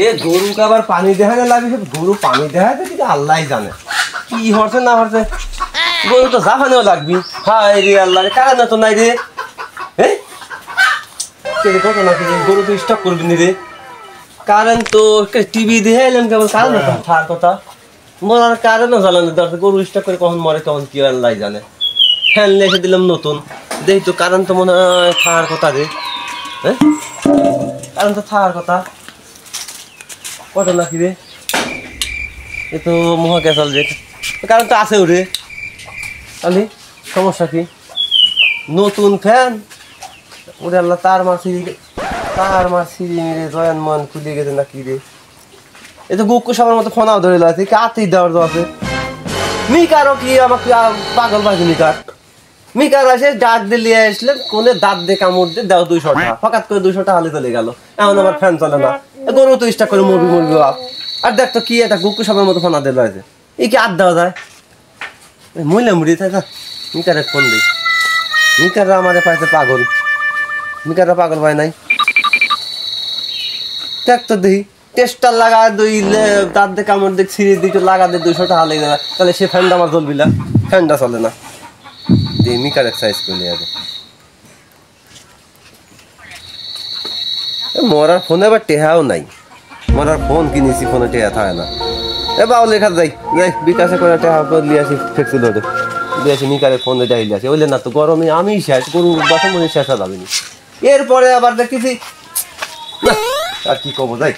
এ গরুকে আবার পানি দেখানো লাগে, গরু পানি দেখাতে কিন্তু আল্লাহ জানে কি হচ্ছে না হচ্ছে। গরু তো জাফানেও লাগবি। হায় রে আল্লাহ, কারণ তো নাই রে। হ্যাঁ কত না গরু তো স্টক করবি নি রে। কারণ তো টিভি দিয়ে এলাম কেবল, কারণ থার কথা মরার কারণও জানানো দরকার। গরু স্টক করে কখন মরে তখন কি আল্লাহ জানে। ফ্যান লেখে দিলাম নতুন, দেখি তো কারণ তো মনে হয় থাকার কথা রে। হ্যাঁ কারণ তো থাকার কথা, কত নাকি রে। এ তো মহাকে চলবে, কারণ তো আছে ওরে। তাহলে সমস্যা কি? নতুন ফ্যান ওরে আল্লাহ, তার মারছি মেরে জয়ান মান খুলে গেছে না কি রে। এ তো গুক্কু সবার মতো ফোনাও ধরে লাগছে, কাতেই দেওয়ার তো আছে। মিকারও কি আমাকে পাগল পাখি মিকার আসে ডাক দিয়ে আসলে কোনে দাঁত দিয়ে কামড় দিয়ে দাও 200 টাকা, হঠাৎ করে 200 টাকা হালে চলে গেল। এখন আমার ফ্যান চলে না, গরু তো স্টার্ট করে মুরগি আর দেখ তো কি এটা গুক্কু সবার মতো ফোনা দিল আছে। এই কি আর দেওয়া যায়? মহিলা মুড়ি থাকে। মিকারে ফোন দিই, মিকাররা আমাদের পাইছে পাগল, মিকাররা পাগল পায় নাই। দেখ তো দেখি টেস্টার লাগা দইলে দাঁত দিয়ে কামড় দিয়ে ছিঁড়ে দিকে লাগা দিয়ে 200 টাকা লেগে যায়, তাহলে সে ফ্যানটা আমার চলবি না, ফ্যানটা চলে না। দিয়ে মিকার এক্সারসাইজ করলে যাবে। মরার ফোনে আবার টেহাও নাই, মরার ফোন কিনেছি, ফোনে টেহা থাকে না। এ বাউ লেখা যাই যাই বিকাশে করে টেহা লিয়ে আসি, ফেক্সিল হতে দিয়ে আসি মিকারের ফোন দিয়ে আসি। বললে না তো গরমে আমি শেষ গরু বাসন মনে শেষ যাবেনি। এরপরে আবার দেখতেছি আর কি কবো যাই।